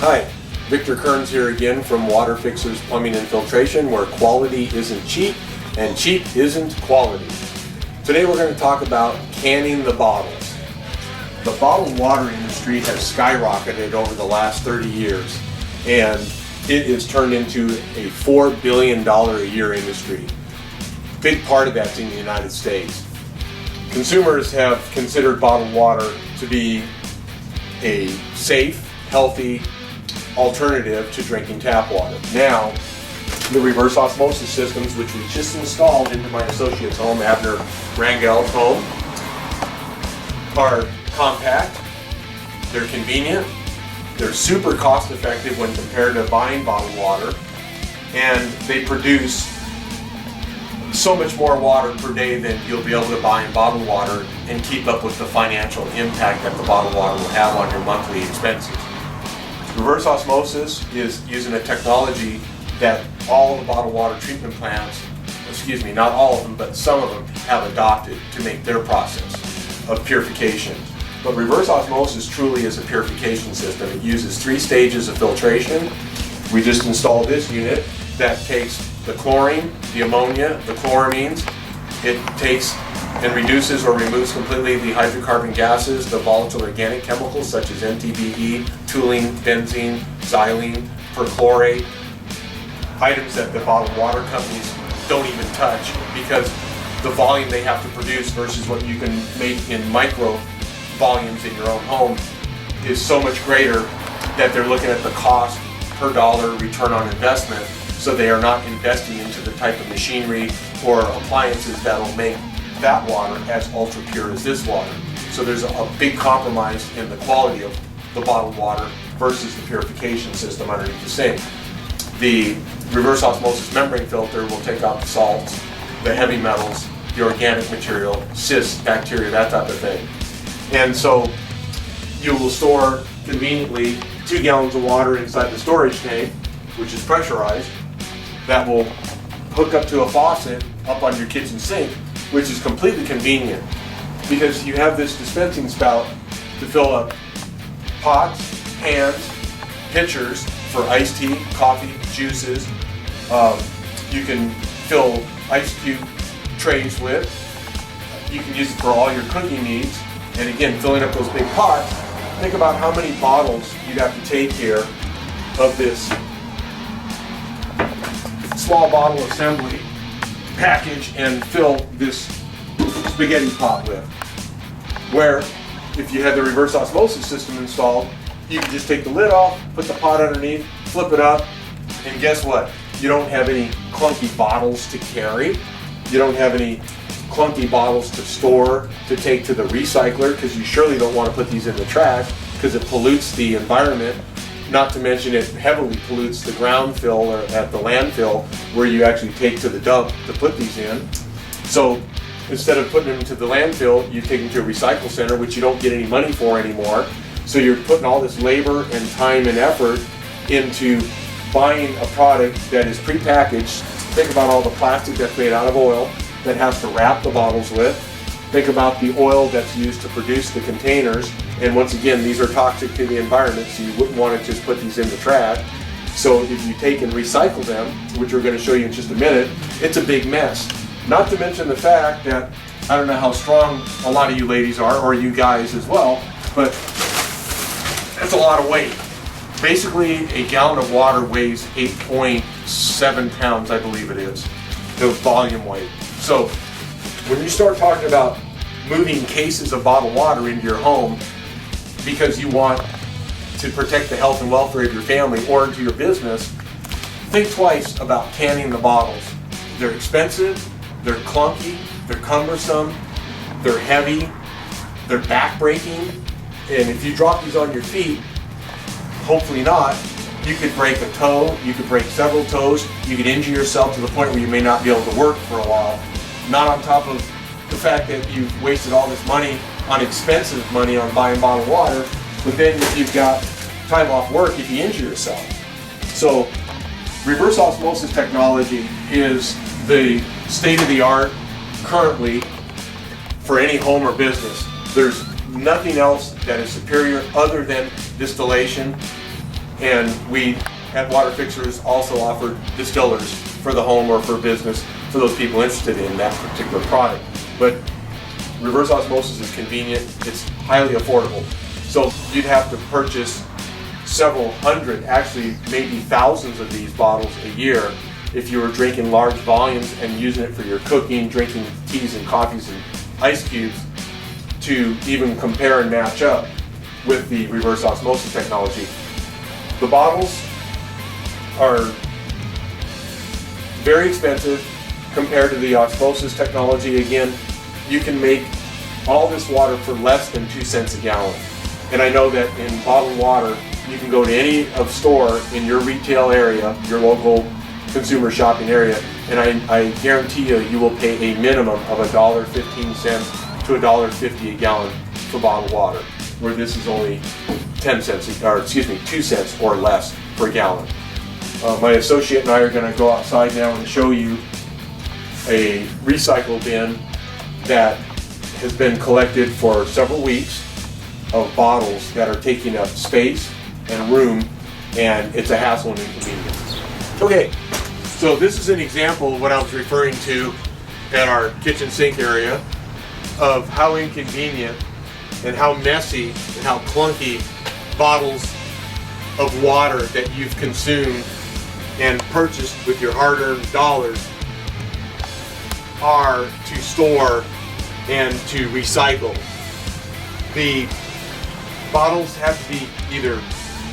Hi, Victor Kearns here again from Water Fixers Plumbing and Filtration, where quality isn't cheap and cheap isn't quality. Today we're going to talk about canning the bottles. The bottled water industry has skyrocketed over the last 30 years, and it has turned into a $4 billion a year industry. Big part of that's in the United States. Consumers have considered bottled water to be a safe, healthy alternative to drinking tap water. Now, the reverse osmosis systems, which we just installed into my associate's home, Abner Rangel's home, are compact, they're convenient, they're super cost effective when compared to buying bottled water, and they produce so much more water per day than you'll be able to buy in bottled water and keep up with the financial impact that the bottled water will have on your monthly expenses. Reverse osmosis is using a technology that all the bottled water treatment plants, not all of them, but some of them have adopted to make their process of purification. But reverse osmosis truly is a purification system. It uses 3 stages of filtration. We just installed this unit that takes the chlorine, the ammonia, the chloramines. It takes and reduces or removes completely the hydrocarbon gases, the volatile organic chemicals such as MTBE, toluene, benzene, xylene, perchlorate, items that the bottled water companies don't even touch because the volume they have to produce versus what you can make in micro volumes in your own home is so much greater that they're looking at the cost per dollar return on investment, so they are not investing into the type of machinery or appliances that will make that water as ultra pure as this water. So there's a big compromise in the quality of the bottled water versus the purification system underneath the sink. The reverse osmosis membrane filter will take out the salts, the heavy metals, the organic material, cysts, bacteria, that type of thing. And so you will store conveniently 2 gallons of water inside the storage tank, which is pressurized, that will hook up to a faucet up on your kitchen sink, which is completely convenient because you have this dispensing spout to fill up pots, pans, pitchers for iced tea, coffee, juices. You can fill ice cube trays with. You can use it for all your cooking needs. And again, filling up those big pots, think about how many bottles you'd have to take here of this small bottle assembly package and fill this spaghetti pot with. Where if you had the reverse osmosis system installed, you could just take the lid off, put the pot underneath, flip it up, and guess what? You don't have any clunky bottles to carry. You don't have any clunky bottles to store, to take to the recycler, because you surely don't want to put these in the trash because it pollutes the environment. Not to mention it heavily pollutes the ground fill or at the landfill where you actually take to the dump to put these in. So instead of putting them to the landfill, you take them to a recycle center, which you don't get any money for anymore. So you're putting all this labor and time and effort into buying a product that is prepackaged. Think about all the plastic that's made out of oil that has to wrap the bottles with. Think about the oil that's used to produce the containers. And once again, these are toxic to the environment, so you wouldn't want to just put these in the trash. So if you take and recycle them, which we're going to show you in just a minute, it's a big mess. Not to mention the fact that, I don't know how strong a lot of you ladies are, or you guys as well, but that's a lot of weight. Basically, a gallon of water weighs 8.7 pounds, I believe it is, the volume weight. So when you start talking about moving cases of bottled water into your home because you want to protect the health and welfare of your family or into your business, think twice about canning the bottles. They're expensive, they're clunky, they're cumbersome, they're heavy, they're back-breaking, and if you drop these on your feet, hopefully not, you could break a toe, you could break several toes, you could injure yourself to the point where you may not be able to work for a while. Not on top of the fact that you've wasted all this money on expensive money on buying bottled water, but then if you've got time off work, if you injure yourself. So reverse osmosis technology is the state-of-the-art currently for any home or business. There's nothing else that is superior other than distillation And we at Water Fixers also offer distillers for the home or for business for those people interested in that particular product. But reverse osmosis is convenient, it's highly affordable. So you'd have to purchase several hundred, actually maybe thousands of these bottles a year if you were drinking large volumes and using it for your cooking, drinking teas and coffees and ice cubes, to even compare and match up with the reverse osmosis technology. The bottles are very expensive compared to the osmosis technology. Again, you can make all this water for less than 2 cents a gallon. And I know that in bottled water, you can go to any store in your retail area, your local consumer shopping area, and I guarantee you, you will pay a minimum of $1.15 to $1.50 a gallon for bottled water, where this is only 2 cents or less per gallon. My associate and I are going to go outside now and show you a recycle bin that has been collected for several weeks of bottles that are taking up space and room, and it's a hassle and inconvenience. Okay, so this is an example of what I was referring to at our kitchen sink area of how inconvenient and how messy and how clunky bottles of water that you've consumed and purchased with your hard-earned dollars are to store and to recycle. The bottles have to be either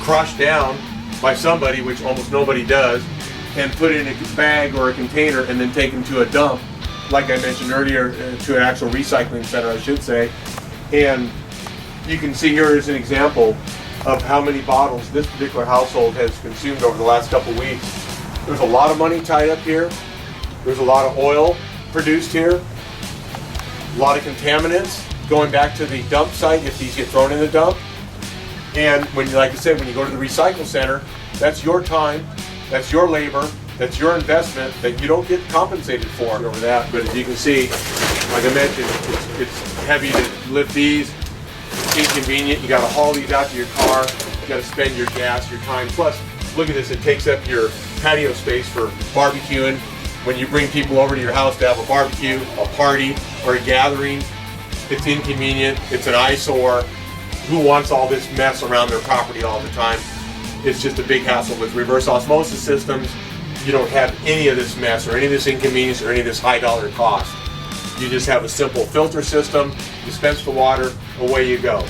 crushed down by somebody, which almost nobody does, and put in a bag or a container and then taken to a dump, like I mentioned earlier, to an actual recycling center, I should say. And you can see here is an example of how many bottles this particular household has consumed over the last couple weeks. There's a lot of money tied up here. There's a lot of oil produced here. A lot of contaminants going back to the dump site if these get thrown in the dump. And when, like I said, when you go to the recycle center, that's your time, that's your labor, that's your investment that you don't get compensated for over that. But as you can see, like I mentioned, it's heavy to lift these. It's inconvenient. You got to haul these out to your car. You got to spend your gas, your time. Plus, look at this. It takes up your patio space for barbecuing. When you bring people over to your house to have a barbecue, a party, or a gathering, it's inconvenient. It's an eyesore. Who wants all this mess around their property all the time? It's just a big hassle. With reverse osmosis systems, you don't have any of this mess or any of this inconvenience or any of this high dollar cost. You just have a simple filter system, dispense the water, away you go.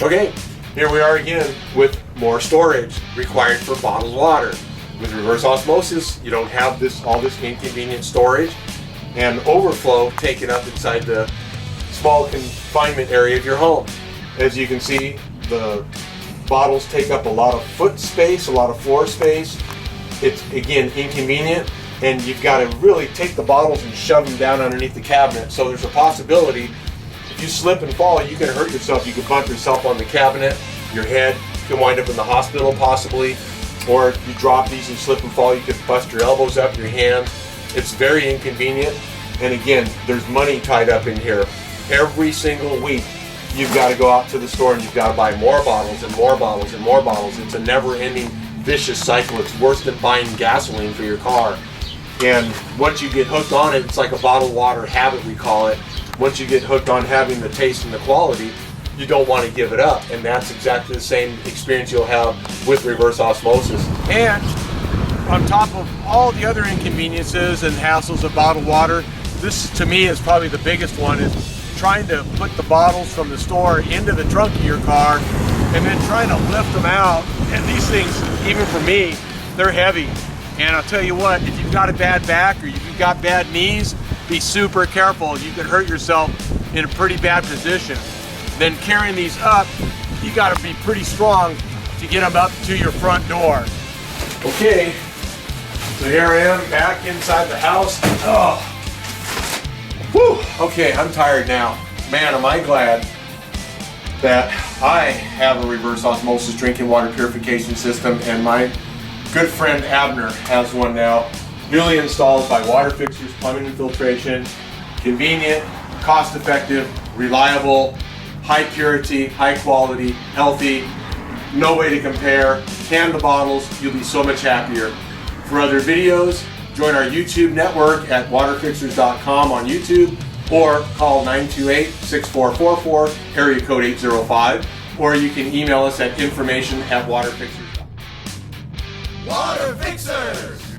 Okay, here we are again with more storage required for bottled water. With reverse osmosis, you don't have all this inconvenient storage and overflow taken up inside the small confinement area of your home. As you can see, the bottles take up a lot of foot space, a lot of floor space. It's, again, inconvenient, and you've got to really take the bottles and shove them down underneath the cabinet. So there's a possibility, if you slip and fall, you can hurt yourself. You can bump yourself on the cabinet, your head. You can wind up in the hospital possibly. Or if you drop these and slip and fall, you could bust your elbows up, your hands. It's very inconvenient. And again, there's money tied up in here. Every single week, you've got to go out to the store and you've got to buy more bottles and more bottles and more bottles. It's a never-ending vicious cycle. It's worse than buying gasoline for your car. And once you get hooked on it, it's like a bottled water habit, we call it. Once you get hooked on having the taste and the quality, you don't want to give it up. And that's exactly the same experience you'll have with reverse osmosis. And on top of all the other inconveniences and hassles of bottled water, this to me is probably the biggest one, is trying to put the bottles from the store into the trunk of your car and then trying to lift them out. And these things, even for me, they're heavy. And I'll tell you what, if you've got a bad back or you've got bad knees, be super careful. You can hurt yourself in a pretty bad position. Then carrying these up, you got to be pretty strong to get them up to your front door. Okay, so here I am back inside the house. Oh, whew. Okay, I'm tired now. Man, am I glad that I have a reverse osmosis drinking water purification system, and my good friend Abner has one now, newly installed by Water Fixers Plumbing and Filtration. Convenient, cost-effective, reliable, high purity, high quality, healthy. No way to compare. Can the bottles, you'll be so much happier. For other videos, join our YouTube network at waterfixers.com on YouTube, or call 928-6444, area code 805, or you can email us at information@waterfixers.com. Water Fixers!